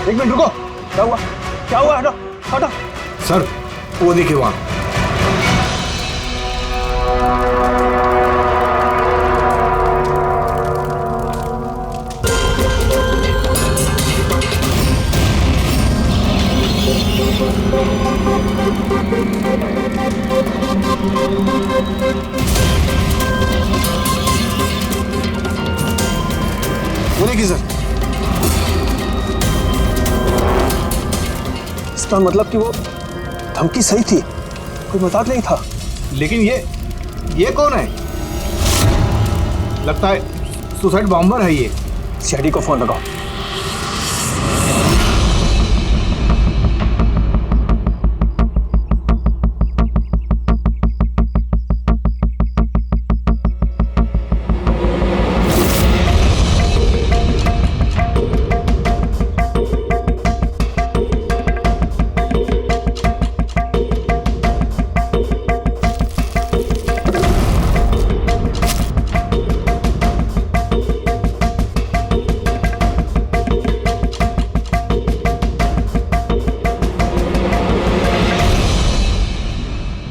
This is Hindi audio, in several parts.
एक मिनट रुको, क्या हुआ? क्या हुआ? हटो हटो। सर वो देखिए वहां। वो देखिए सर। इसका मतलब कि वो धमकी सही थी, कोई मजाक नहीं था। लेकिन ये कौन है? लगता है सुसाइड बॉम्बर है ये। सीआईडी को फोन लगाओ।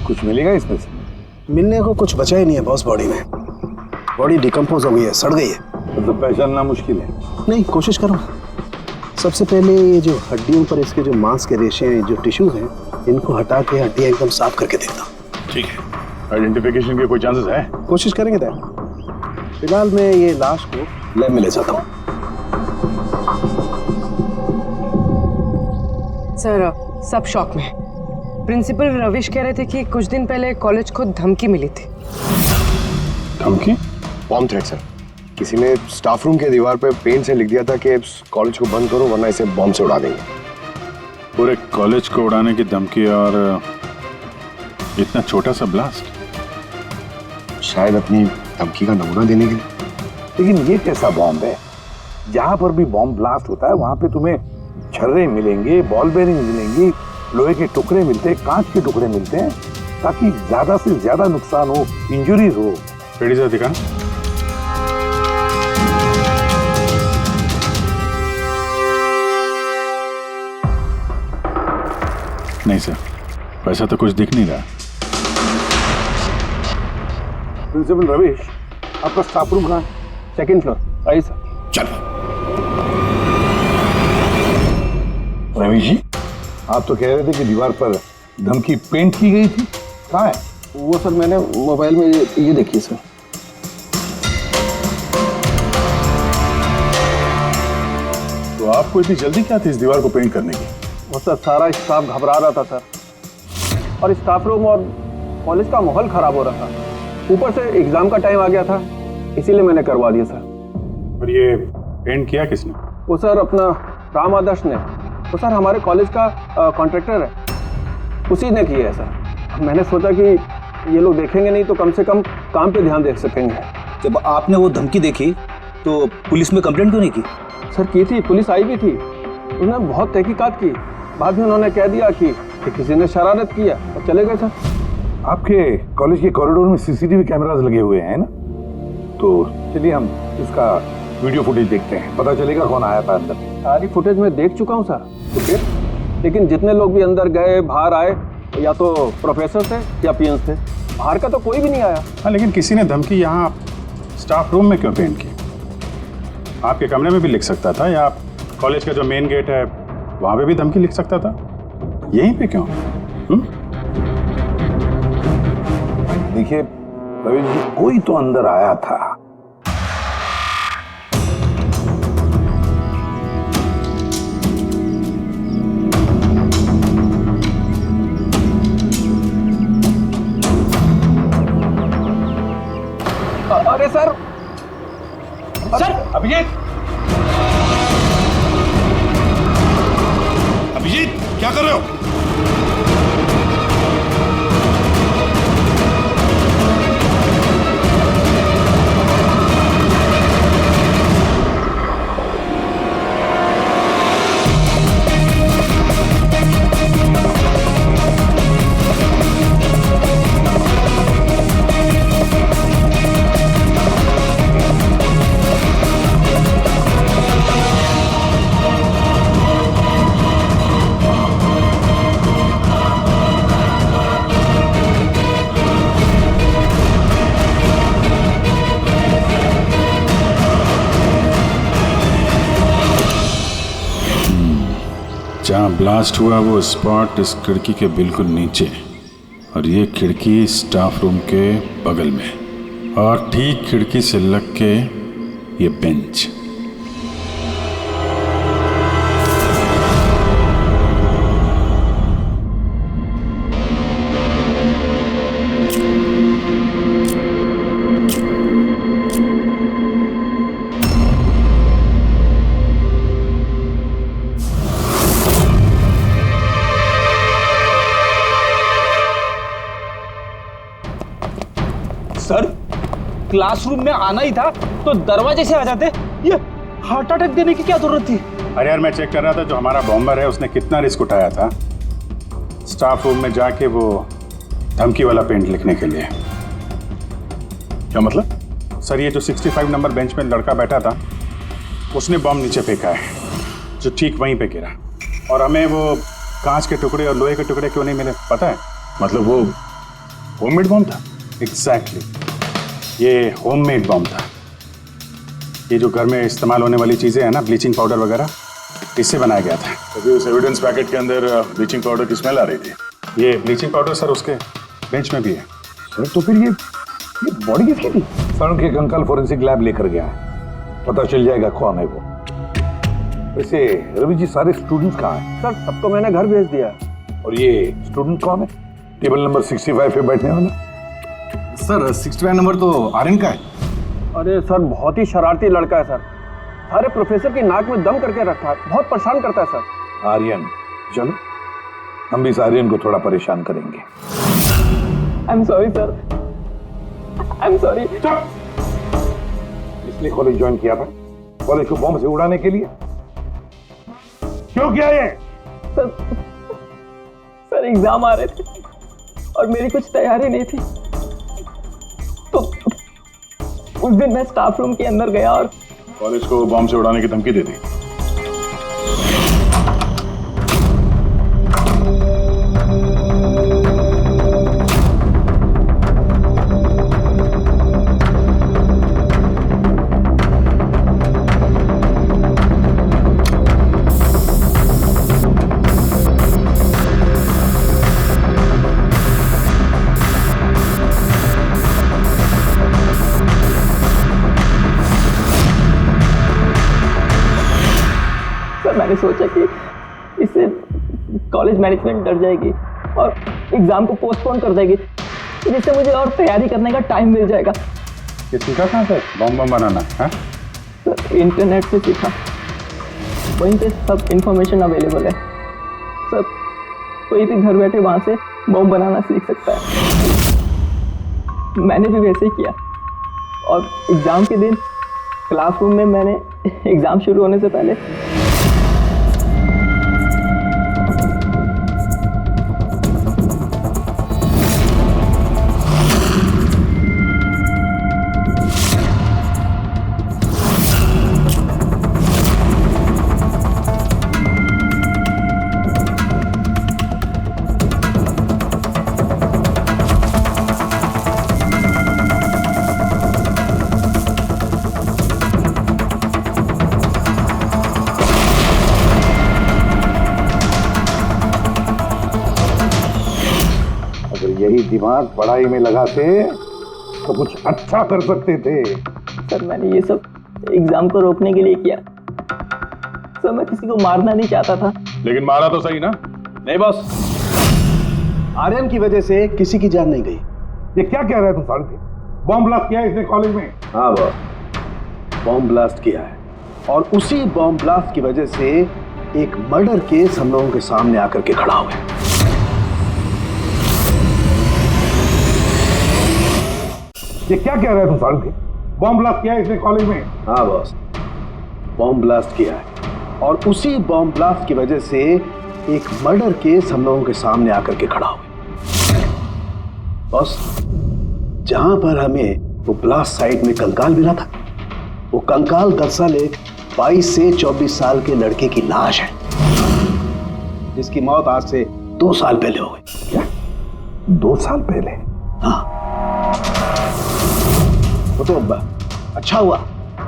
कुछ मिलेगा इसमें से? मिलने को कुछ बचा ही नहीं है बॉस। बॉडी में बॉडी डिकम्पोज हो गई है, सड़ गई है। तो पहचानना मुश्किल है। नहीं, कोशिश करो। सबसे पहले ये जो हड्डियों पर इसके जो मांस के रेशे हैं, जो टिश्यूज हैं, इनको हटा के हड्डियां एकदम साफ करके देखता। ठीक है। आइडेंटिफिकेशन के कोई चांसेस है? कोशिश करेंगे तय। फिलहाल मैं ये लाश को लैब में ले जाता हूँ। सर सब शॉक में। प्रिंसिपल रविश कह रहे थे कि कुछ दिन पहले कॉलेज को धमकी मिली थी। धमकी? Bomb threat sir. किसी ने स्टाफ रूम के दीवार पे पेन से लिख दिया था कि कॉलेज को बंद करो वरना इसे बॉम्ब से उड़ा देंगे। पूरे कॉलेज को उड़ाने की धमकी और इतना छोटा सा ब्लास्ट? शायद अपनी धमकी का नमूना देने के लिए। लेकिन ये कैसा बॉम्ब है? जहां पर भी बॉम्ब ब्लास्ट होता है वहां पे तुम्हें छर्रे मिलेंगे, बॉल बेरिंग मिलेंगी, लोहे के टुकड़े मिलते हैं, कांच के टुकड़े मिलते हैं, ताकि ज्यादा से ज्यादा नुकसान हो, इंजरीज हो। पेड़ी से दिखा। नहीं सर, वैसा तो कुछ दिख नहीं रहा। प्रिंसिपल रविश, आपका स्टाफ रूम कहाँ है? Second floor. आइए सर। चलो। रविश जी, आप तो कह रहे थे कि दीवार पर धमकी पेंट की गई थी, कहाँ है? वो सर मैंने मोबाइल में ये देखिए सर। तो आपको इतनी जल्दी क्या थी इस दीवार को पेंट करने की? वो सर सारा स्टाफ घबरा रहा था सर, और स्टाफ रूम और कॉलेज का माहौल खराब हो रहा था। ऊपर से एग्जाम का टाइम आ गया था, इसीलिए मैंने करवा दिया सर। और ये पेंट किया किसने? वो सर अपना राम आदर्श ने। वो सर हमारे कॉलेज का कॉन्ट्रैक्टर है, उसी ने किया है सर। मैंने सोचा कि ये लोग देखेंगे नहीं तो कम से कम काम पे ध्यान दे सकेंगे। जब आपने वो धमकी देखी तो पुलिस में कंप्लेंट क्यों नहीं की? सर की थी, पुलिस आई भी थी, उन्होंने बहुत तहकीकात की। बाद में उन्होंने कह दिया कि किसी ने शरारत किया और चले गए सर। आपके कॉलेज के कॉरिडोर में सीसीटीवी कैमरास लगे हुए हैं ना? तो चलिए हम इसका वीडियो फुटेज देखते हैं, पता चलेगा कौन आया था अंदर। सारी फुटेज मैं देख चुका हूँ सर। तो फिर लेकिन जितने लोग भी अंदर गए बाहर आए, या तो प्रोफेसर थे या पीएन थे, बाहर का तो कोई भी नहीं आया। हाँ, लेकिन किसी ने धमकी यहाँ स्टाफ रूम में क्यों पेंट की? आपके कमरे में भी लिख सकता था, या कॉलेज का जो मेन गेट है वहाँ पे भी धमकी लिख सकता था। यहीं पे क्यों? देखिए रविश जी, कोई तो अंदर आया था। अरे सर, सर अभिजीत, अभिजीत क्या कर रहे हो? जहाँ ब्लास्ट हुआ वो स्पॉट इस खिड़की के बिल्कुल नीचे, और ये खिड़की स्टाफ रूम के बगल में, और ठीक खिड़की से लग के ये बेंच। सर, क्लासरूम में आना ही था तो दरवाजे से आ जाते। ये हार्ट अटैक देने की क्या जरूरत थी? अरे यार, मैं चेक कर रहा था जो हमारा बॉम्बर है उसने कितना रिस्क उठाया था स्टाफ रूम में जाके वो धमकी वाला पेंट लिखने के लिए। क्या मतलब? सर, ये जो 65 नंबर बेंच में लड़का बैठा था उसने बॉम्ब नीचे फेंका है, जो ठीक वहीं पे गिरा, और हमें वो कांच के टुकड़े और लोहे के टुकड़े क्यों नहीं मिले पता है? मतलब वो होममेड बॉम्ब था? एग्जैक्टली, ये होममेड बॉम्ब था। ये जो घर में इस्तेमाल होने वाली चीज़ें हैं ना, ब्लीचिंग पाउडर वगैरह, इससे बनाया गया था। तो उस एविडेंस पैकेट के अंदर ब्लीचिंग पाउडर की स्मेल आ रही थी। ये ब्लीचिंग पाउडर सर उसके बेंच में भी है। सर तो फिर ये बॉडी किसकी थी? सर उनके अंकल फोरेंसिक लैब लेकर गया है, पता चल जाएगा कौन है वो। वैसे रवि जी, सारे स्टूडेंट्स कहाँ हैं? सर सबको मैंने घर भेज दिया। और ये स्टूडेंट कौन है टेबल नंबर 65 पे बैठने वाला? सर 65 नंबर तो आर्यन का है। अरे सर, बहुत ही शरारती लड़का है सर। सारे प्रोफेसर की नाक में दम करके रखा है, बहुत परेशान करता है सर। आर्यन, चलो हम भी इस आर्यन को थोड़ा परेशान करेंगे। I am sorry sir, I am sorry. इसने कॉलेज ज्वाइन किया था कॉलेज को बॉम्ब से उड़ाने के लिए? क्यों किया ये? सर एग्जाम आ रहे थे और मेरी कुछ तैयारी नहीं थी, तो उस दिन मैं स्टाफ रूम के अंदर गया और कॉलेज को बॉम्ब से उड़ाने की धमकी दे दी। मैंने सोचा कि इससे कॉलेज मैनेजमेंट डर जाएगी और एग्जाम को पोस्टपोन कर देगी, जिससे मुझे और तैयारी करने का टाइम मिल जाएगा। ये सीखा कहाँ से बॉम्ब बनाना है? सर इंटरनेट से सीखा, वहीं पे सब इंफॉर्मेशन अवेलेबल है। सर कोई भी घर बैठे वहाँ से बॉम्ब बनाना सीख सकता है। मैंने भी वैसे ही किया, और एग्ज़ाम के दिन क्लासरूम में मैंने एग्ज़ाम शुरू होने से पहले यही दिमाग पढ़ाई में लगाते तो कुछ अच्छा कर सकते थे। सर मैंने ये सब एग्जाम को रोकने के लिए किया। सर मैं किसी को मारना नहीं चाहता था। लेकिन मारा तो सही ना? नहीं बॉस, आर्यन की वजह से किसी की जान नहीं गई। ये क्या कह रहा है तू साढ़े? बॉम्ब ब्लास्ट किया है इसने कॉलेज में? हाँ बॉस, बॉम्ब ब्लास्ट किया है, और उसी बॉम्ब ब्लास्ट की वजह से एक मर्डर केस हम लोगों के सामने आकर के खड़ा हुआ है। ये क्या कह रहा है तू साढ़े? बॉम्ब ब्लास्ट किया है इसने कॉलेज में? हाँ बॉस, बॉम्ब ब्लास्ट किया है, और उसी बॉम्ब ब्लास्ट की वजह से एक मर्डर केस हम लोगों के सामने आकर के खड़ा हुआ है। बॉस, जहां पर हमें वो ब्लास्ट साइट में कंकाल मिला था, वो कंकाल दरअसल एक 22 से 24 साल के लड़के की लाश है, जिसकी मौत आज से 2 साल पहले हो गई। क्या 2 साल पहले? हाँ, तो अच्छा हुआ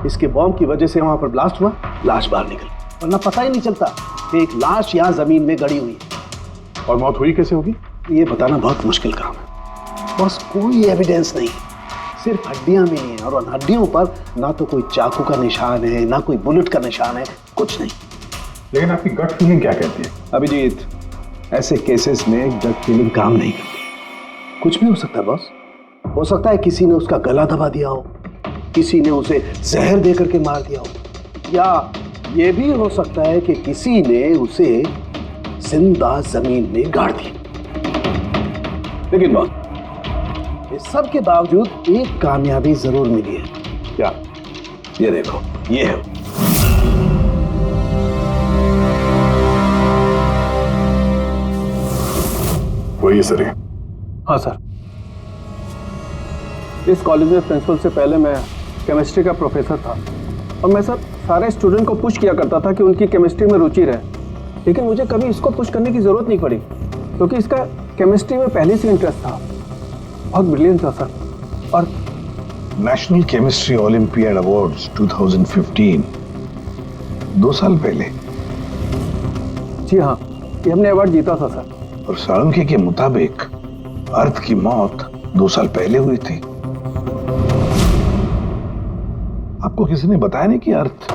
इसके बॉम्ब की वजह से वहां पर ब्लास्ट हुआ, लाश बाहर निकली, वरना पता ही नहीं चलता कि एक लाश यहाँ जमीन में गड़ी हुई है। और मौत हुई कैसे होगी? ये बताना बहुत मुश्किल काम है बस। कोई एविडेंस नहीं, सिर्फ हड्डियां मिली हैं और उन हड्डियों पर ना तो कोई चाकू का निशान है ना कोई बुलेट का निशान है, कुछ नहीं। लेकिन आपकी गट फीलिंग क्या कहती है? अभिजीत, ऐसे केसेस में गट फीलिंग काम नहीं करती। कुछ भी हो सकता है बॉस। हो सकता है किसी ने उसका गला दबा दिया हो, किसी ने उसे जहर दे करके मार दिया हो, या ये भी हो सकता है कि किसी ने उसे जिंदा जमीन में गाड़ दिया। लेकिन बॉस, इस सब के बावजूद एक कामयाबी जरूर मिली है। क्या? ये देखो, ये है वही सर है। हाँ सर, इस कॉलेज में प्रिंसिपल से पहले मैं केमिस्ट्री का प्रोफेसर था और मैं सर सारे स्टूडेंट को पुश किया करता था कि उनकी केमिस्ट्री में रुचि रहे, लेकिन मुझे कभी इसको पुश करने की ज़रूरत नहीं पड़ी क्योंकि इसका केमिस्ट्री में पहले से इंटरेस्ट था। बहुत ब्रिलियंट था सर। और नेशनल केमिस्ट्री ओलंपियाड अवार्ड्स 2015 2 साल पहले। जी हाँ, ये हमने अवार्ड जीता था सर। और साळुंखे के मुताबिक अर्थ की मौत 2 साल पहले हुई थी। आपको किसी ने बताया नहीं कि अर्थ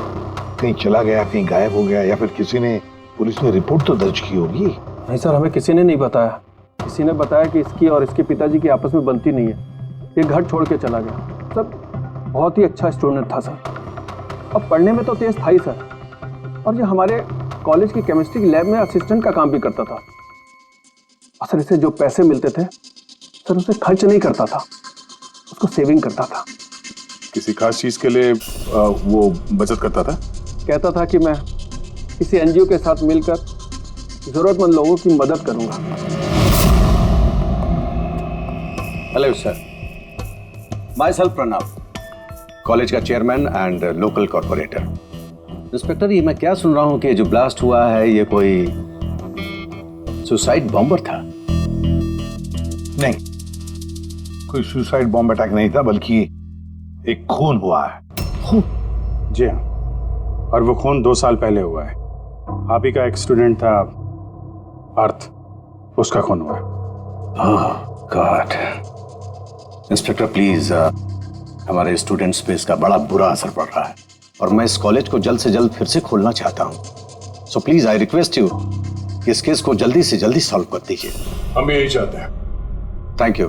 कहीं चला गया, कहीं गायब हो गया, या फिर किसी ने पुलिस में रिपोर्ट तो दर्ज की होगी? नहीं सर, हमें किसी ने नहीं बताया। किसी ने बताया कि इसकी और इसके पिताजी की आपस में बनती नहीं है, ये घर छोड़ के चला गया। सर बहुत ही अच्छा स्टूडेंट था सर, और पढ़ने में तो तेज था ही सर, और ये हमारे कॉलेज की केमिस्ट्री की लैब में असिस्टेंट का काम भी करता था। और सर इसे जो पैसे मिलते थे सर उसे खर्च नहीं करता था, उसको सेविंग करता था। किसी खास चीज के लिए वो बचत करता था? कहता था कि मैं किसी एनजीओ के साथ मिलकर जरूरतमंद लोगों की मदद करूंगा। Hello sir, myself Pranav, college का chairman and local corporator. Inspector, ये मैं क्या सुन रहा हूं कि जो ब्लास्ट हुआ है ये कोई सुसाइड बॉम्बर था? नहीं, कोई सुसाइड बॉम्ब अटैक नहीं था, बल्कि एक खून हुआ है। जी हाँ, और वो खून 2 साल पहले हुआ है। आप ही का एक स्टूडेंट था अर्थ, उसका खून हुआ है। गॉड। इंस्पेक्टर प्लीज, हमारे स्टूडेंट्स पे इसका बड़ा बुरा असर पड़ रहा है और मैं इस कॉलेज को जल्द से जल्द फिर से खोलना चाहता हूँ। So please I request you कि इस केस को जल्दी से जल्दी सॉल्व कर दीजिए। हम भी यही चाहते हैं। Thank you.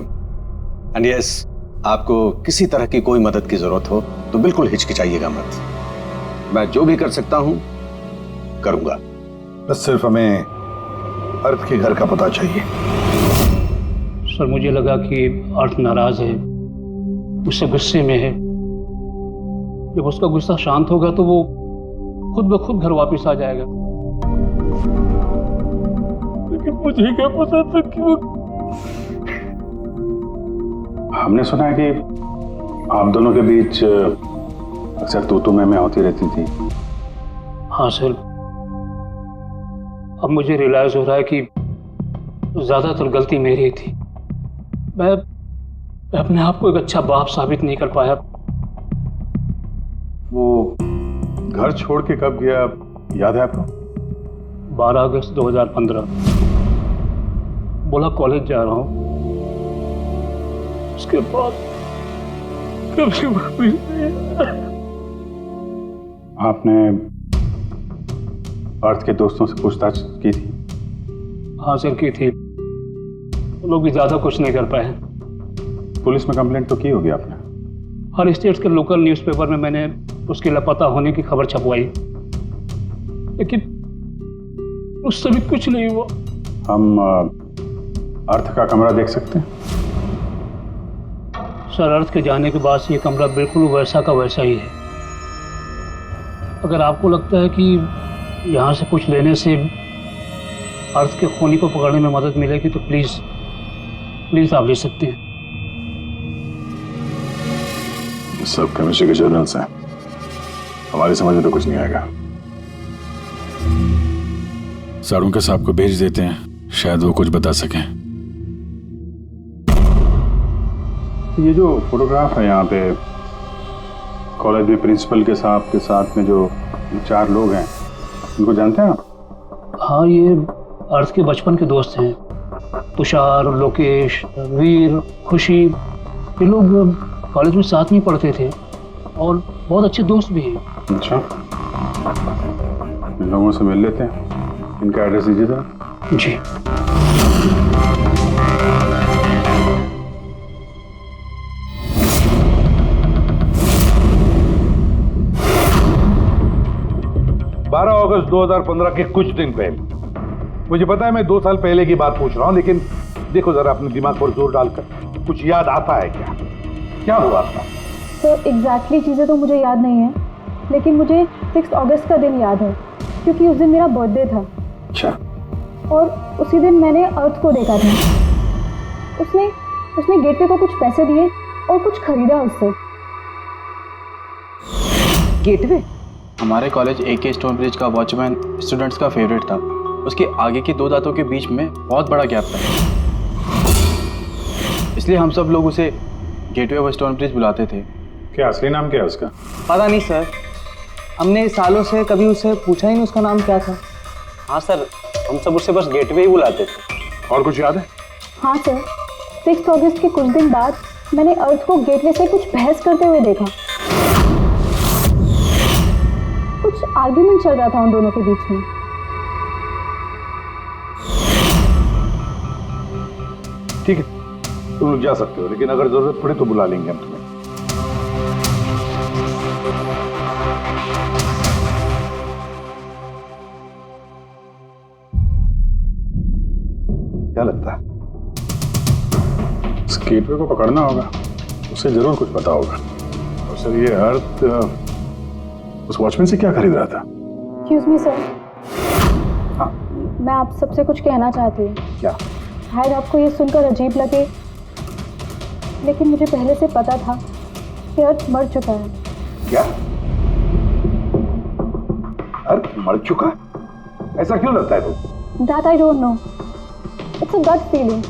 एंड यस, आपको किसी तरह की कोई मदद की जरूरत हो तो बिल्कुल हिचकिचाइएगा मत। मैं जो भी कर सकता हूं करूंगा। बस सिर्फ हमें अर्थ के घर का पता चाहिए। सर मुझे लगा कि अर्थ नाराज है, उससे गुस्से में है। जब उसका गुस्सा शांत होगा तो वो खुद ब खुद घर वापस आ जाएगा। लेकिन मुझे क्या पता था कि वो... हमने सुना है कि आप दोनों के बीच अक्सर तू मैं होती रहती थी। हाँ सर, अब मुझे रियलाइज हो रहा है कि ज्यादातर गलती मेरी थी। मैं अपने आप को एक अच्छा बाप साबित नहीं कर पाया। वो घर छोड़ के कब गया याद है आपको? 12 अगस्त 2015। बोला कॉलेज जा रहा हूँ, उसके बाद कभी वापस नहीं। आपने अर्थ के दोस्तों से पूछताछ की थी? हाँ सर, की थी। वो लोग भी ज्यादा कुछ नहीं कर पाए। पुलिस में कंप्लेंट तो की होगी आपने? हर स्टेट के लोकल न्यूज़पेपर में मैंने उसके लापता होने की खबर छपवाई, लेकिन उससे भी कुछ नहीं हुआ। हम अर्थ का कमरा देख सकते हैं? सर, अर्थ के जाने के बाद से ये कमरा बिल्कुल वैसा का वैसा ही है। अगर आपको लगता है कि यहाँ से कुछ लेने से अर्थ के खूनी को पकड़ने में मदद मिलेगी तो प्लीज आप ले सकते हैं। ये सब केमिस्ट्री के जर्नल्स हैं, हमारी समझ में तो कुछ नहीं आएगा। साळुंखे साहब को भेज देते हैं, शायद वो कुछ बता सकें। ये जो फोटोग्राफ है यहाँ पे कॉलेज में प्रिंसिपल के साथ में जो 4 लोग हैं, उनको जानते हैं आप? हाँ, ये अर्थ के बचपन के दोस्त हैं। तुषार, लोकेश, वीर, खुशी, ये लोग कॉलेज में साथ में पढ़ते थे और बहुत अच्छे दोस्त भी हैं। अच्छा, इन लोगों से मिल लेते हैं। इनका एड्रेस दीजिए जरा। जी। अगस्त 2015 के कुछ दिन पहले, मुझे पता है मैं 2 साल पहले की बात पूछ रहा हूँ, लेकिन देखो जरा अपने दिमाग पर जोर डालकर, कुछ याद आता है क्या? क्या हुआ था? तो एग्जैक्टली चीज़ें तो मुझे याद नहीं है, लेकिन मुझे 6 अगस्त का दिन याद है क्योंकि उस दिन मेरा बर्थडे था। अच्छा। और उसी दिन मैंने अर्थ को देखा था। उसने गेटवे को कुछ पैसे दिए और कुछ खरीदा उससे। गेटवे? हमारे कॉलेज AK स्टोन ब्रिज का वॉचमैन स्टूडेंट्स का फेवरेट था। उसके आगे की 2 दांतों के बीच में बहुत बड़ा गैप था, इसलिए हम सब लोग उसे गेटवे ऑफ स्टोन ब्रिज बुलाते थे। क्या असली नाम क्या है उसका? पता नहीं सर, हमने सालों से कभी उससे पूछा ही नहीं उसका नाम क्या था। हाँ सर, हम सब उससे बस गेटवे ही बुलाते थे। और कुछ याद है? हाँ सर, 6 अगस्त के कुछ दिन बाद मैंने अर्थ को गेटवे से कुछ बहस करते हुए देखा। कुछ आर्ग्यूमेंट चल रहा था उन दोनों के बीच में। ठीक है, तुम लोग जा सकते हो, लेकिन अगर जरूरत पड़े तो बुला लेंगे हम तुम्हें। क्या लगता है? इस गेटवे को पकड़ना होगा, उसे जरूर कुछ पता होगा। और सर, ये अर्थ उस वॉचमैन से क्या खरीद रहा था? एक्सक्यूज मी सर, मैं आप सबसे कुछ कहना चाहती हूँ। क्या? शायद आपको ये सुनकर अजीब लगे, लेकिन मुझे पहले से पता था कि अर्थ मर चुका है। क्या? अर्थ मर चुका? ऐसा क्यों लगता है तुम? That I don't know. It's a gut feeling.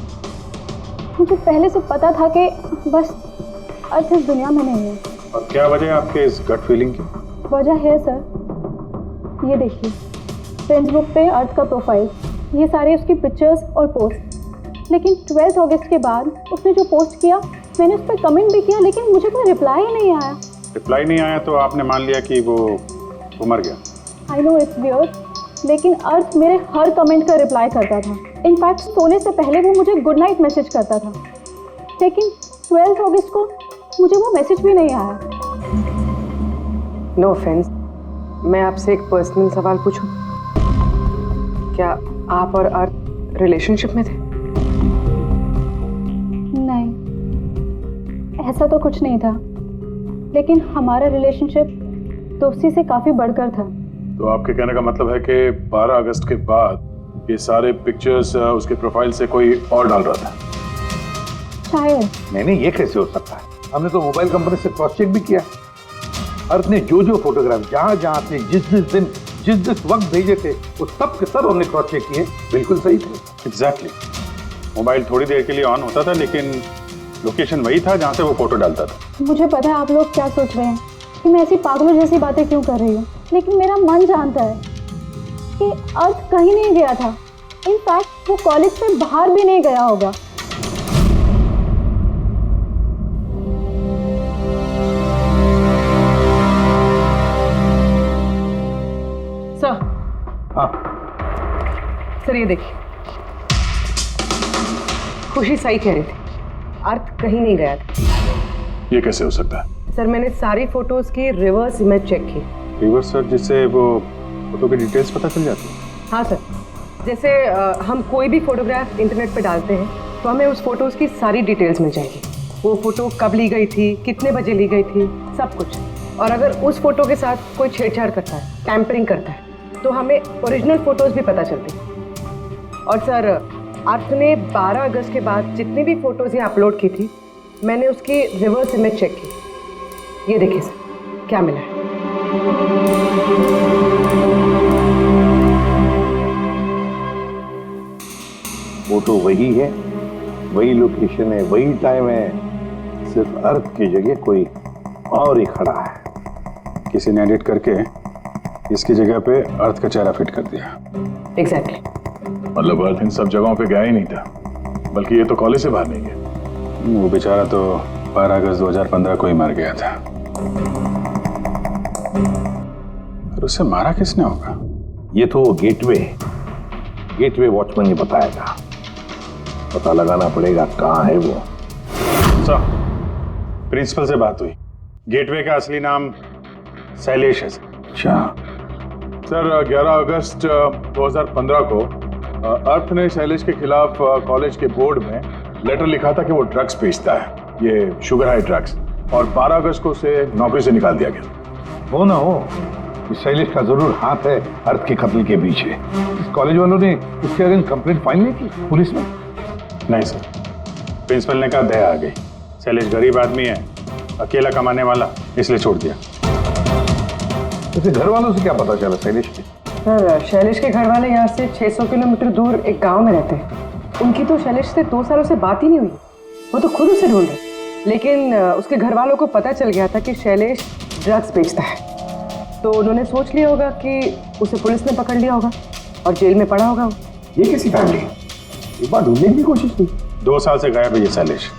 मुझे पहले से पता था कि बस अर्थ इस दुनिया में नहीं है। और क्या वजह है आपके इस गट फीलिंग की? वजह है सर, ये देखिए फ्रेंड्स बुक पे अर्थ का प्रोफाइल, ये सारे उसकी पिक्चर्स और पोस्ट। लेकिन 12 अगस्त के बाद उसने जो पोस्ट किया, मैंने उस पर कमेंट भी किया, लेकिन मुझे कोई रिप्लाई ही नहीं आया। रिप्लाई नहीं आया तो आपने मान लिया कि वो मर गया? आई नो इट्स वियर्ड, लेकिन अर्थ मेरे हर कमेंट का रिप्लाई करता था। इनफैक्ट सोने से पहले वो मुझे गुड नाइट मैसेज करता था। लेकिन 12 अगस्त को मुझे वो मैसेज भी नहीं आया। नो ऑफेंस, मैं आपसे एक पर्सनल सवाल पूछूं? क्या आप और अर्थ रिलेशनशिप में थे? नहीं, ऐसा तो कुछ नहीं था, लेकिन हमारा रिलेशनशिप दोस्ती से काफ़ी बढ़कर था। तो आपके कहने का मतलब है कि 12 अगस्त के बाद ये सारे पिक्चर्स उसके प्रोफाइल से कोई और डाल रहा था? शायद। नहीं, ये कैसे हो सकता है? हमने तो मोबाइल कंपनी से क्रॉस चेक भी किया। अर्थ ने जो फोटोग्राफ जहाँ से जिस वक्त भेजे थे, वो सब के सब हमने क्रॉस चेक किए, बिल्कुल सही थे। एग्जैक्टली। मोबाइल थोड़ी देर के लिए ऑन होता था, लेकिन लोकेशन वही था जहाँ से वो फोटो डालता था। मुझे पता है आप लोग क्या सोच रहे हैं कि मैं ऐसी पागलों जैसी बातें क्यों कर रही हूँ, लेकिन मेरा मन जानता है कि अर्थ कहीं नहीं गया था। इनफैक्ट वो कॉलेज से बाहर भी नहीं गया होगा। सर। हाँ सर, ये देखिए, खुशी सही कह रही थी, अर्थ कहीं नहीं गया था। ये कैसे हो सकता है? सर, मैंने सारी फोटोज की रिवर्स इमेज चेक की। रिवर्स सर, जिससे वो फोटो की डिटेल्स पता चल जाती है? हाँ सर, जैसे हम कोई भी फोटोग्राफ इंटरनेट पे डालते हैं तो हमें उस फोटोज़ की सारी डिटेल्स मिल जाएगी। वो फोटो कब ली गई थी, कितने बजे ली गई थी, सब कुछ। और अगर उस फोटो के साथ कोई छेड़छाड़ करता है, टैम्परिंग करता है, तो हमें ओरिजिनल फोटोज़ भी पता चलती हैं। और सर, अर्थ ने 12 अगस्त के बाद जितनी भी फोटोज़ यहाँ अपलोड की थी, मैंने उसकी रिवर्स इमेज चेक की। ये देखिए सर, क्या मिला है। फोटो वही है, वही लोकेशन है, वही टाइम है, सिर्फ अर्थ की जगह कोई और ही खड़ा है। किसी ने एडिट करके इसकी जगह पे अर्थ का चेहरा फिट कर दिया। एग्जैक्टली। मतलब अर्थ इन सब जगहों पे गया ही नहीं था, बल्कि ये तो कॉलेज से बाहर नहीं गया। वो बेचारा तो 12 अगस्त 2015 को ही मर गया था। और उसे मारा किसने होगा? ये तो गेटवे वॉचमैन ने बताया था। पता लगाना पड़ेगा कहाँ है वो। सर, प्रिंसिपल से बात हुई। गेटवे का असली नाम शैलेश है। अच्छा सर, 11 अगस्त 2015 को अर्थ ने शैलेश के खिलाफ कॉलेज के बोर्ड में लेटर लिखा था कि वो ड्रग्स बेचता है, ये शुगर हाई ड्रग्स, और 12 अगस्त को उसे नौकरी से निकाल दिया गया। हो ना हो, इस शैलेश का जरूर हाथ है अर्थ के कत्ल के पीछे। इस कॉलेज वालों ने उसके अगेंस्ट कंप्लेंट फाइल नहीं की पुलिस में? नहीं सर, प्रिंसिपल ने कहा दया आ गई, शैलेश गरीब आदमी है, अकेला कमाने वाला, इसलिए छोड़ दिया। उसे घर वालों से क्या पता चला शैलेश के? सर, शैलेश के घर वाले यहाँ से 600 किलोमीटर दूर एक गांव में रहते हैं। उनकी तो शैलेश से 2 सालों से बात ही नहीं हुई। वो तो खुद उसे ढूंढ रहे, लेकिन उसके घर वालों को पता चल गया था कि शैलेश ड्रग्स बेचता है, तो उन्होंने सोच लिया होगा कि उसे पुलिस ने पकड़ लिया होगा और जेल में पड़ा होगा। ये कैसी फैमिली? एक बार ढूंढने की कोशिश की। 2 साल से गायब है ये शैलेश,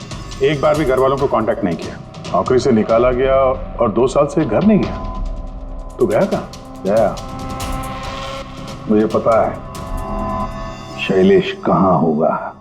एक बार भी घर वालों को कांटेक्ट नहीं किया। नौकरी से निकाला गया और 2 साल से घर नहीं गया, तो गया कहाँ? गया, मुझे पता है शैलेश कहाँ होगा।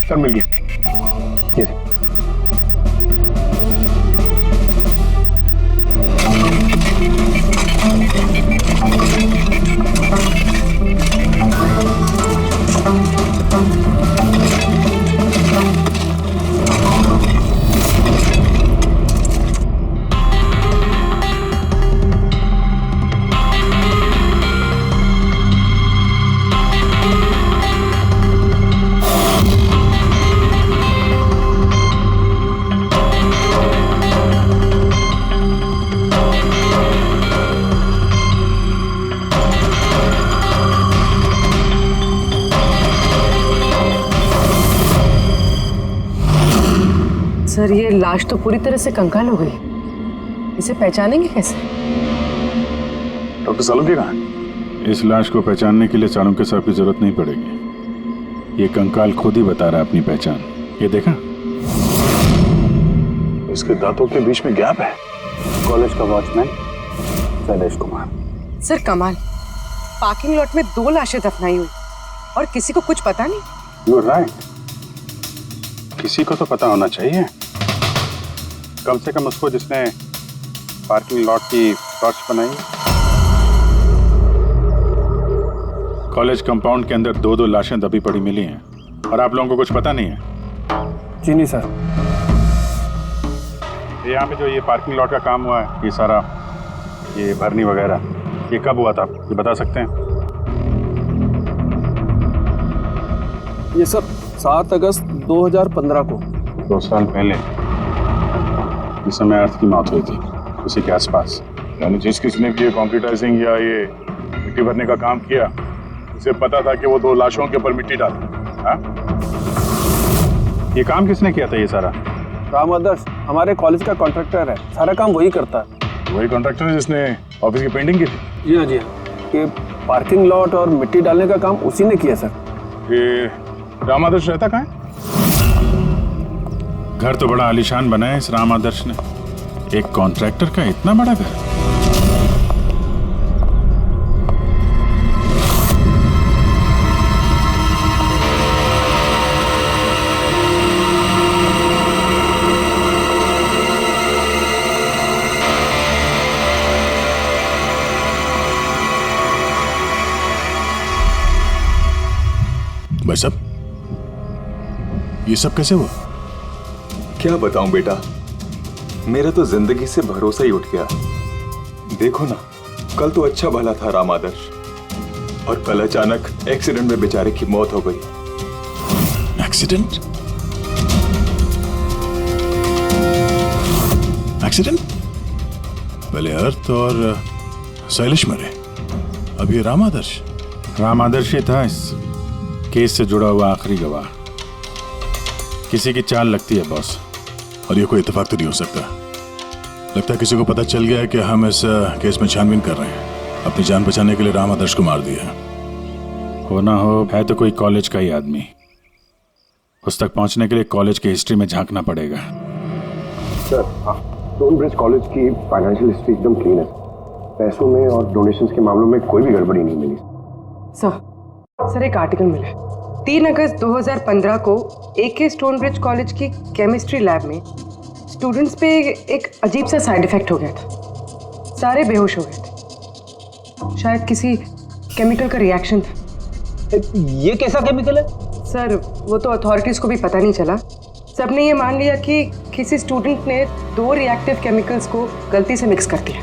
सर मिल गया। ये सर, ये लाश तो पूरी तरह से कंकाल हो गई, इसे पहचानेंगे कैसे? डॉक्टर सालुंके कहाँ है? इस लाश को पहचानने के लिए सालुंके साहब की जरूरत नहीं पड़ेगी। ये कंकाल खुद ही बता रहा है अपनी पहचान। ये देखा, इसके दांतों के बीच में गैप है। कॉलेज का वॉचमैन शैलेश कुमार। सर कमाल, पार्किंग लॉट में 2 लाशें दफनाई हुई और किसी को कुछ पता नहीं। यू आर राइट, किसी को तो पता होना चाहिए, कम से कम उसको जिसने पार्किंग लॉट की टॉर्च बनाई। कॉलेज कंपाउंड के अंदर 2-2 लाशें दबी पड़ी मिली हैं और आप लोगों को कुछ पता नहीं है? जी नहीं सर। यहाँ पे जो ये पार्किंग लॉट का काम हुआ है, ये सारा ये भरनी वगैरह, ये कब हुआ था, ये बता सकते हैं? ये सर 7 अगस्त 2015 को। 2 साल पहले, इस समय अर्थ की मौत हुई थी, उसी के आसपास। यानी जिस किसने भी ये कंप्यूटराइजिंग या ये मिट्टी भरने का काम किया, उसे पता था कि वो 2 लाशों के ऊपर मिट्टी डाले। हाँ? ये काम किसने किया था ये सारा? राम आदर्श हमारे कॉलेज का कॉन्ट्रैक्टर है, सारा काम वही करता है। वही कॉन्ट्रैक्टर है जिसने ऑफिस की पेंटिंग की थी? जी हाँ जी हाँ, ये पार्किंग लॉट और मिट्टी डालने का काम उसी ने किया सर। ये राम आदर्श रहता कहाँ है? घर तो बड़ा आलीशान बना है इस राम आदर्श ने, एक कॉन्ट्रैक्टर का इतना बड़ा घर। ये सब कैसे हुआ? क्या बताऊं बेटा, मेरा तो जिंदगी से भरोसा ही उठ गया। देखो ना, कल तो अच्छा भला था राम आदर्श, और कल अचानक एक्सीडेंट में बेचारे की मौत हो गई। एक्सीडेंट? एक्सीडेंट? पहले अर्थ और शैलेश मरे, अब ये राम आदर्श। राम आदर्श ही था इस केस से जुड़ा हुआ आखिरी गवाह। किसी की चाल लगती है बॉस। और ये कोई इत्तेफाक तो नहीं हो सकता। लगता है किसी को पता चल गया है कि हम इस केस में छानबीन कर रहे हैं। अपनी जान बचाने के लिए राम आदर्श को मार दिया। हो ना हो, है तो कोई कॉलेज का ही आदमी। उस तक पहुंचने के लिए कॉलेज की हिस्ट्री में झांकना पड़ेगा। सर, स्टोनब्रिज कॉलेज की फाइनेंशियल हिस्ट्री एकदम क्लीन है। पैसों में और डोनेशंस के मामलों में कोई भी गड़बड़ी नहीं मिली। सर एक आर्टिकल मिला है। 3 अगस्त 2015 को AK स्टोनब्रिज कॉलेज की केमिस्ट्री लैब में स्टूडेंट्स पे एक अजीब सा साइड इफेक्ट हो गया था। सारे बेहोश हो गए थे। शायद किसी केमिकल का रिएक्शन था। ये कैसा केमिकल है? सर वो तो अथॉरिटीज़ को भी पता नहीं चला। सबने ये मान लिया कि किसी स्टूडेंट ने 2 रिएक्टिव केमिकल्स को गलती से मिक्स कर दिया।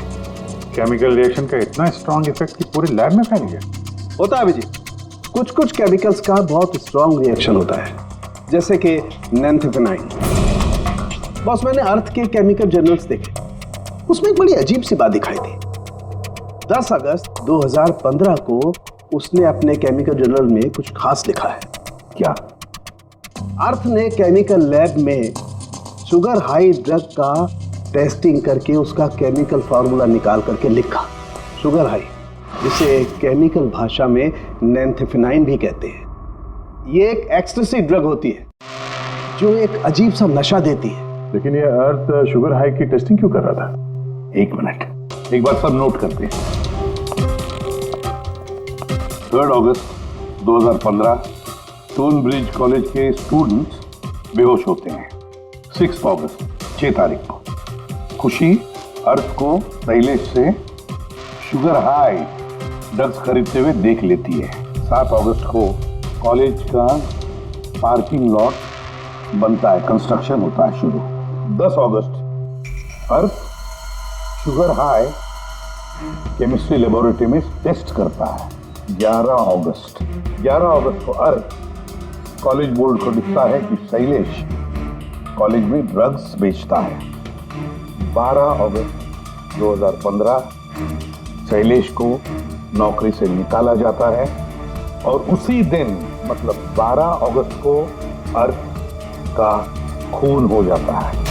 केमिकल रिएक्शन का इतना स्ट्रॉन्ग इफेक्ट कि पूरी लैब में फैल गया। होता है अभिजीत, कुछ कुछ केमिकल्स का बहुत स्ट्रॉन्ग रिएक्शन होता है, जैसे कि नैंथेफेनाइन। बॉस, मैंने अर्थ के केमिकल जर्नल्स देखे, उसमें एक बड़ी अजीब सी बात दिखाई थी। 10 अगस्त 2015 को उसने अपने केमिकल जर्नल में कुछ खास लिखा है। क्या? अर्थ ने केमिकल लैब में शुगर हाई ड्रग का टेस्टिंग करके उसका केमिकल फार्मूला निकाल करके लिखा। शुगर हाई, जिसे केमिकल भाषा में नैंथेफेनाइन भी कहते हैं। ये एक एक्सटेसी ड्रग होती है जो एक अजीब सा नशा देती है। लेकिन ये अर्थ शुगर हाई की टेस्टिंग क्यों कर रहा था? 1 मिनट, एक बार सब नोट करते हैं। 3 अगस्त 2015 स्टोनब्रिज कॉलेज के स्टूडेंट्स बेहोश होते हैं। 6 अगस्त 6 तारीख को खुशी अर्थ को शैलेश से शुगर हाई ड्रग्स खरीदते हुए देख लेती है। 7 अगस्त को कॉलेज का पार्किंग लॉट बनता है, कंस्ट्रक्शन होता है शुरू। 10 अगस्त अर्थ शुगर हाई केमिस्ट्री लेबोरेटरी में टेस्ट करता है। 11 अगस्त को अर्थ कॉलेज बोर्ड को दिखता है कि शैलेश कॉलेज में ड्रग्स बेचता है। 12 अगस्त 2015 शैलेश को नौकरी से निकाला जाता है और उसी दिन मतलब 12 अगस्त को अर्थ का खून हो जाता है।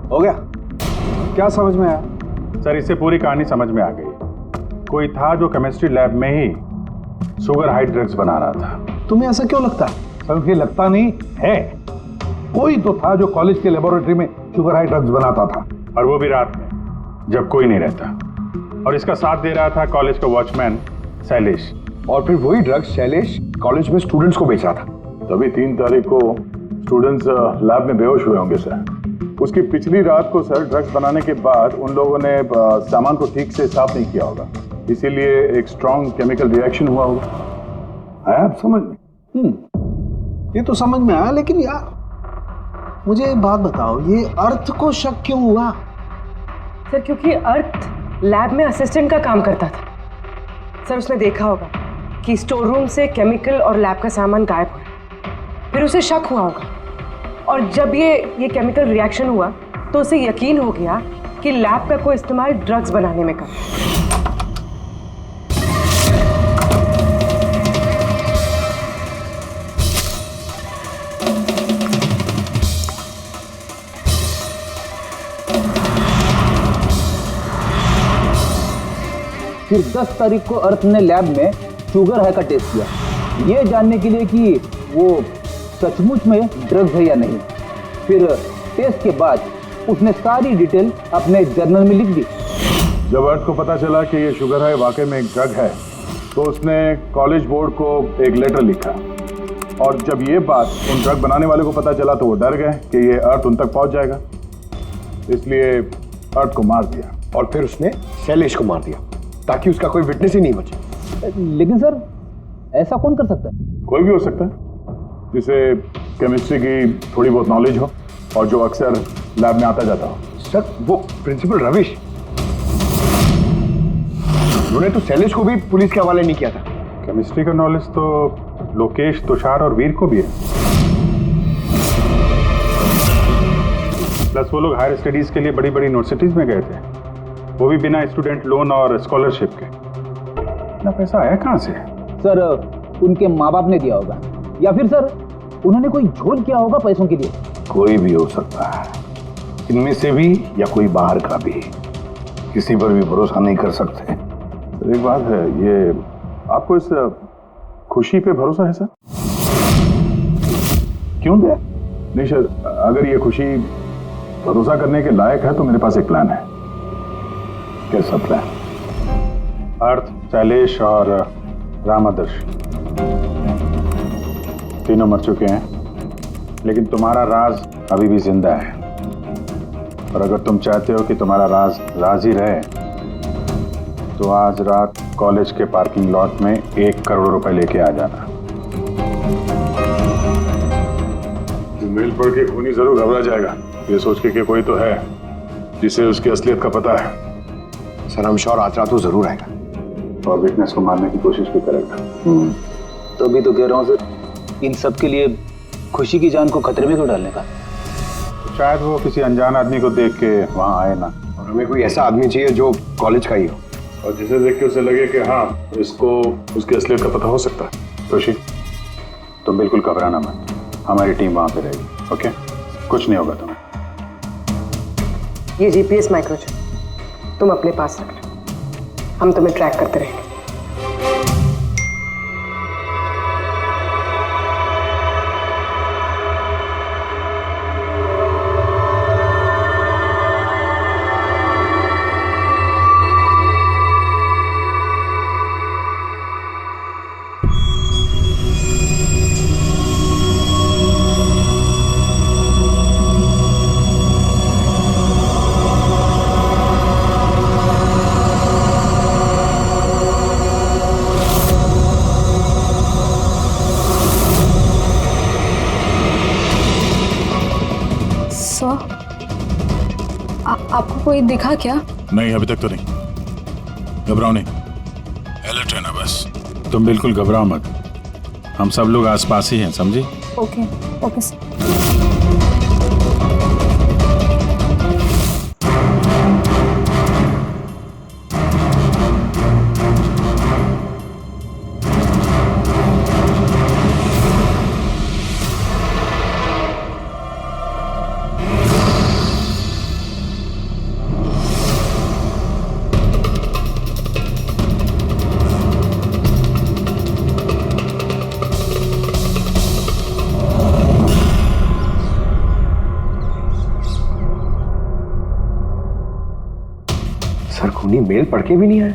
हो गया? क्या समझ में आया? सर, इससे पूरी कहानी समझ में आ गई। कोई था जो केमिस्ट्री लैब में ही शुगर हाई ड्रग्स बना रहा था। तुम्हें ऐसा क्यों लगता है? सर, मुझे लगता नहीं है। कोई तो था जो कॉलेज के लेबोरेटरी में शुगर हाई ड्रग्स बनाता था, और वो भी रात में जब कोई नहीं रहता। और इसका साथ दे रहा था कॉलेज का वॉचमैन शैलेश। और फिर वही ड्रग्स शैलेश कॉलेज में स्टूडेंट्स को बेचा था। तभी 3 तारीख को स्टूडेंट्स लैब में बेहोश हुए होंगे सर। उसकी पिछली रात को सर ड्रग्स बनाने के बाद उन लोगों ने सामान को ठीक से साफ नहीं किया होगा, इसीलिए एक स्ट्रॉन्ग केमिकल रिएक्शन हुआ होगा। आया आप समझ में? ये तो समझ में आया, लेकिन यार मुझे एक बात बताओ, ये अर्थ को शक क्यों हुआ? सर क्योंकि अर्थ लैब में असिस्टेंट का काम करता था। सर उसने देखा होगा कि स्टोर रूम से केमिकल और लैब का सामान गायब हुआ, फिर उसे शक हुआ होगा, और जब ये केमिकल रिएक्शन हुआ तो उसे यकीन हो गया कि लैब का कोई इस्तेमाल ड्रग्स बनाने में कर। फिर 10 तारीख को अर्थ ने लैब में शुगर हाई का टेस्ट किया, ये जानने के लिए कि वो सचमुच में ड्रग्स है या नहीं। फिर टेस्ट के बाद उसने सारी डिटेल अपने जर्नल में लिख दी। जब अर्थ को पता चला कि ये शुगर हाई वाकई में एक ड्रग है, तो उसने कॉलेज बोर्ड को एक लेटर लिखा, और जब ये बात उन ड्रग बनाने वाले को पता चला तो वो डर गए कि ये अर्थ उन तक पहुंच जाएगा, इसलिए अर्थ को मार दिया। और फिर उसने शैलेश को मार दिया ताकि उसका कोई विटनेस ही नहीं बचे। लेकिन सर ऐसा कौन कर सकता है? कोई भी हो सकता है जिसे केमिस्ट्री की थोड़ी बहुत नॉलेज हो और जो अक्सर लैब में आता जाता हो। सर वो प्रिंसिपल रविश, उन्होंने तो शैलेश को भी पुलिस के हवाले नहीं किया था। केमिस्ट्री का नॉलेज तो लोकेश, तुषार और वीर को भी है। प्लस वो लोग हायर स्टडीज के लिए बड़ी बड़ी यूनिवर्सिटीज में गए थे, वो भी बिना स्टूडेंट लोन और स्कॉलरशिप के। इतना पैसा आया कहाँ से? सर उनके माँ बाप ने दिया होगा, या फिर सर उन्होंने कोई झोल किया होगा पैसों के लिए। कोई भी हो सकता है, इनमें से भी या कोई बाहर का भी। किसी पर भी भरोसा नहीं कर सकते। सर एक बात है, ये आपको इस खुशी पे भरोसा है सर? क्यों दे? नहीं सर, अगर ये खुशी भरोसा करने के लायक है तो मेरे पास एक प्लान है। कैसा प्लान? अर्थ, शैलेश और राम आदर्श तीनों मर चुके हैं, लेकिन तुम्हारा राज अभी भी जिंदा है। और अगर तुम चाहते हो कि तुम्हारा राज राज ही रहे तो आज रात कॉलेज के पार्किंग लॉट में 1 करोड़ रुपए लेके आ जाना। मेल पढ़ के खूनी जरूर घबरा जाएगा, ये सोच के कि कोई तो है जिसे उसकी असलियत का पता है। सर हम श्योर आज रात तो जरूर आएगा और विटनेस को मारने की कोशिश भी करेगा। तो अभी तो कह रहा हूँ सर, इन सब के लिए खुशी की जान को खतरे में क्यों डालने का? शायद वो किसी अनजान आदमी को देख के वहां आए ना। और हमें कोई ऐसा आदमी चाहिए जो कॉलेज का ही हो और जिसे देख के उसे लगे कि हाँ इसको उसकी असलियत का पता हो सकता है। खुशी तुम बिल्कुल घबराना मत, हमारी टीम वहां पे रहेगी। ओके, कुछ नहीं होगा तुम्हें। ये जीपीएस माइक्रोचिप तुम अपने पास रखना, हम तुम्हें ट्रैक करते रहेंगे। आपको कोई दिखा क्या? नहीं, अभी तक तो नहीं। घबराओ नहीं, अलर्ट रहना बस। तुम बिल्कुल घबराओ मत, हम सब लोग आसपास ही हैं, समझी? Okay okay sir. सर खूनी मेल पढ़ के भी नहीं आया।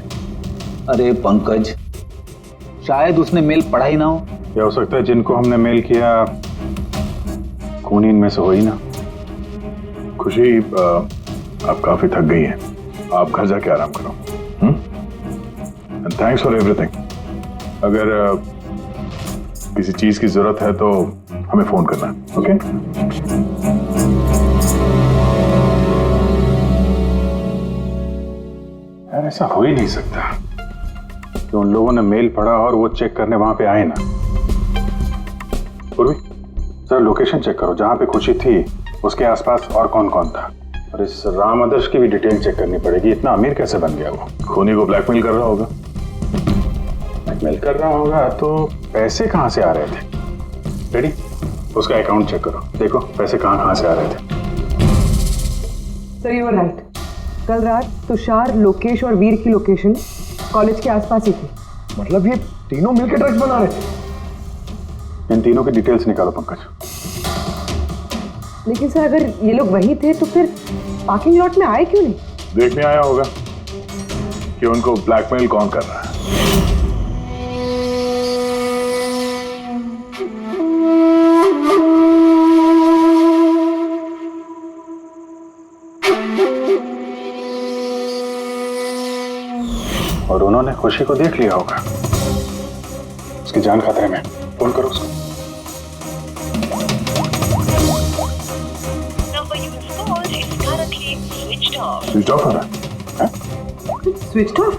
अरे पंकज, शायद उसने मेल पढ़ा ही ना हो। क्या हो सकता है जिनको हमने मेल किया खूनी इनमें से हो ही ना। खुशी आप काफी थक गई हैं, आप घर जाके आराम करो। And thanks for everything. अगर किसी चीज की जरूरत है तो हमें फोन करना, ओके? यार ऐसा हो ही नहीं सकता कि उन लोगों ने मेल पढ़ा और वो चेक करने वहां पे आए ना। पूर्वी, सर लोकेशन चेक करो, जहां पे खुशी थी उसके आसपास और कौन कौन था। और इस राम आदर्श की भी डिटेल चेक करनी पड़ेगी। इतना अमीर कैसे बन गया वो? खूनी को ब्लैकमेल कर रहा होगा। ब्लैकमेल कर रहा होगा तो पैसे कहाँ से आ रहे थे? रेडी, उसका अकाउंट चेक करो, देखो पैसे कहाँ से आ रहे थे। सर यू आर राइट, कल रात तुषार, लोकेश और वीर की लोकेशन कॉलेज के आसपास ही थी। मतलब ये तीनों मिलकर ड्रग्स बना रहे थे। इन तीनों की डिटेल्स निकालो पंकज। लेकिन सर अगर ये लोग वही थे तो फिर पार्किंग लॉट में आए क्यों नहीं? देखने आया होगा कि उनको ब्लैकमेल कौन कर रहा है। और उन्होंने खुशी को देख लिया होगा, उसकी जान खतरे में, फोन करो उसको। स्विच ऑफ हो रहा है? Switch off?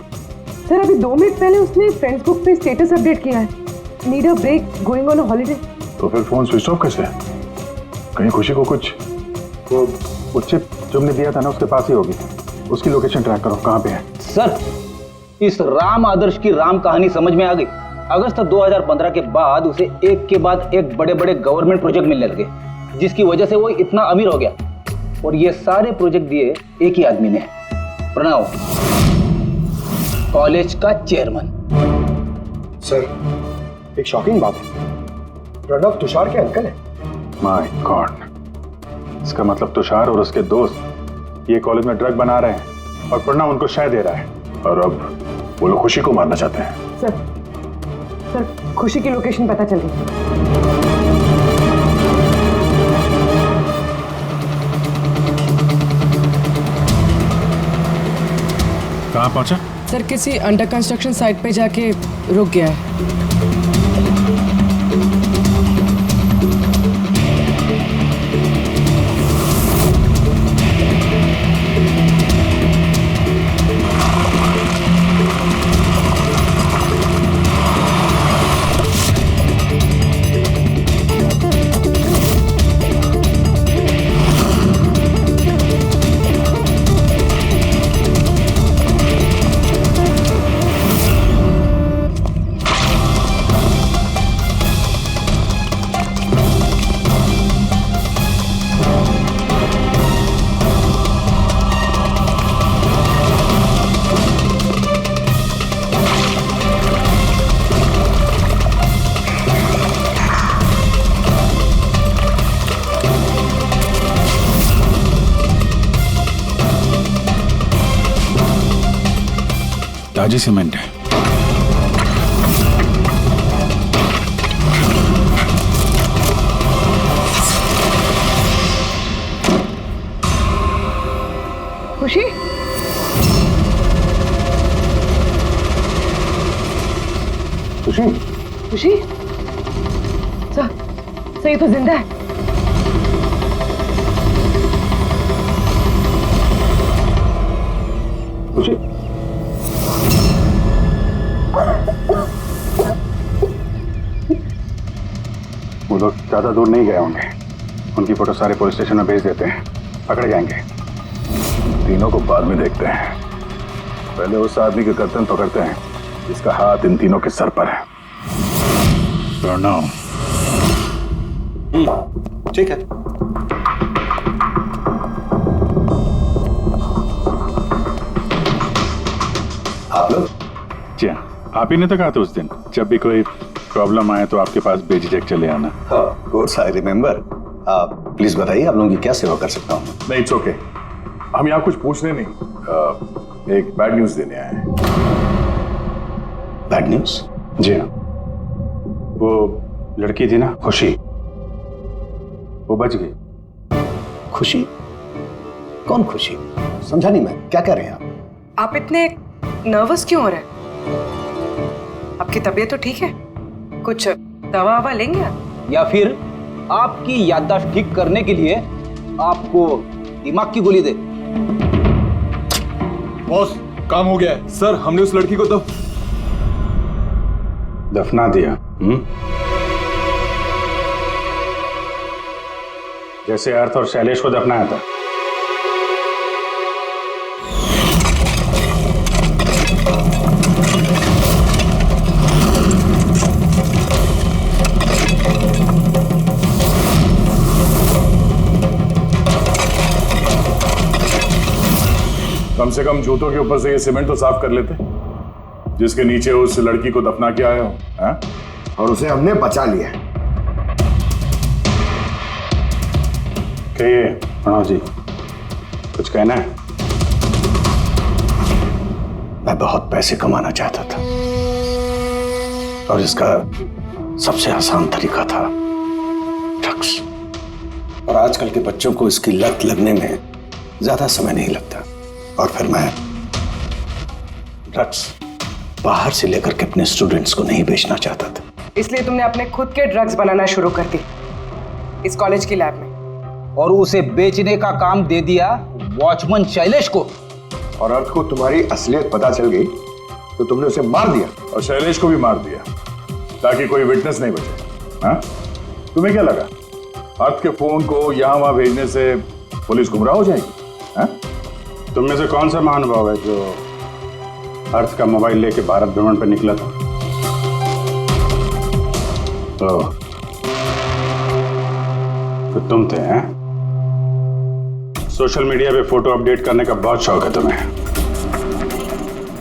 सर अभी 2 मिनट पहले उसने फेसबुक पे स्टेटस अपडेट किया है, need a break, going on a holiday. तो फिर फोन स्विच ऑफ कैसे है? कहीं खुशी को कुछ, वो चिप जो हमने दिया था ना उसके पास ही होगी। उसकी लोकेशन ट्रैक करो, कहाँ पे है? सर, इस राम आदर्श की राम कहानी समझ में आ गई। अगस्त 2015 के बाद उसे एक के बाद एक बड़े बड़े गवर्नमेंट प्रोजेक्ट मिलने लगे, जिसकी वजह से वो इतना अमीर हो गया। और ये सारे प्रोजेक्ट दिए एक ही आदमी ने, प्रणव, कॉलेज का चेयरमैन। सर एक शॉकिंग बात है, प्रणव तुषार के अंकल है। माय गॉड, इसका मतलब तुषार और उसके दोस्त ये कॉलेज में ड्रग बना रहे हैं और प्रणव उनको शय दे रहा है। और अब वो लोग खुशी को मारना चाहते हैं। सर खुशी की लोकेशन पता चल गई। कहाँ पहुंचा? सर किसी अंडर कंस्ट्रक्शन साइट पे जाके रुक गया है। ताजी सीमेंट है। खुशी? खुशी? खुशी? सर ये तो जिंदा है। खुशी? वो लोग ज्यादा दूर नहीं गए होंगे, उनकी फोटो सारे पुलिस स्टेशन में भेज देते हैं, पकड़े जाएंगे। तीनों को बाद में देखते हैं, पहले उस आदमी के गर्दन पकड़ते हैं जिसका हाथ इन तीनों के सर पर है। प्रणव। ठीक है। आप लोग? जी हाँ, आप ही ने तो कहा था उस दिन, जब भी कोई प्रॉब्लम आए तो आपके पास बेझिझक चले आना। Of course I remember. आप प्लीज बताइए, आप लोगों की क्या सेवा कर सकता हूँ? नहीं, इट्स ओके। हम यहाँ कुछ पूछने नहीं, एक बैड न्यूज देने आए हैं। Bad news? जी हाँ, वो लड़की थी ना खुशी, वो बच गई। खुशी? कौन खुशी? समझा नहीं मैं, क्या कह रहे हैं आप इतने नर्वस क्यों हो रहे हैं? आपकी तबीयत तो ठीक है? कुछ दवा ववा लेंगे आप? या फिर आपकी याददाश्त ठीक करने के लिए आपको दिमाग की गोली दे? बॉस, काम हो गया है। सर, हमने उस लड़की को दफना दिया। जैसे अर्थ और शैलेश को दफनाया था। कम से कम जूतों के ऊपर से ये सीमेंट तो साफ कर लेते, जिसके नीचे उस लड़की को दफना के आए हो। हाँ? और उसे हमने बचा लिया। कहिए प्रणव जी, कुछ कहना है? मैं बहुत पैसे कमाना चाहता था और इसका सबसे आसान तरीका था ड्रग्स। और आजकल के बच्चों को इसकी लत लगने में ज्यादा समय नहीं लगता। और फिर मैं ड्रग्स बाहर से लेकर के अपने स्टूडेंट्स को नहीं बेचना चाहता था। इसलिए तुमने अपने खुद के ड्रग्स बनाना शुरू कर दी इस कॉलेज की लैब में। और उसे बेचने का काम दे दिया वॉचमैन शैलेश को। और अर्थ को तुम्हारी असलियत पता चल गई तो तुमने उसे मार दिया। और शैलेश को भी मार दिया ताकि कोई विटनेस नहीं बचे। हाँ? तुम्हें क्या लगा अर्थ के फोन को यहां वहां भेजने से पुलिस गुमराह हो जाएगी? हाँ? तुम में से कौन सा महानुभाव है जो अर्थ का मोबाइल लेके भारत भ्रमण पर निकला था? तो तुम थे हैं? सोशल मीडिया पे फोटो अपडेट करने का बहुत शौक है तुम्हें।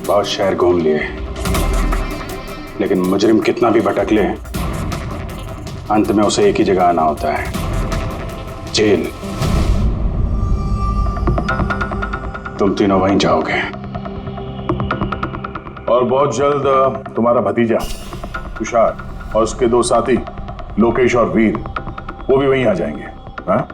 बहुत शहर घूम लिए, लेकिन मुजरिम कितना भी भटक ले अंत में उसे एक ही जगह आना होता है, जेल। तुम तीनों वहीं जाओगे। और बहुत जल्द तुम्हारा भतीजा तुषार और उसके 2 साथी लोकेश और वीर वो भी वहीं आ जाएंगे। हाँ?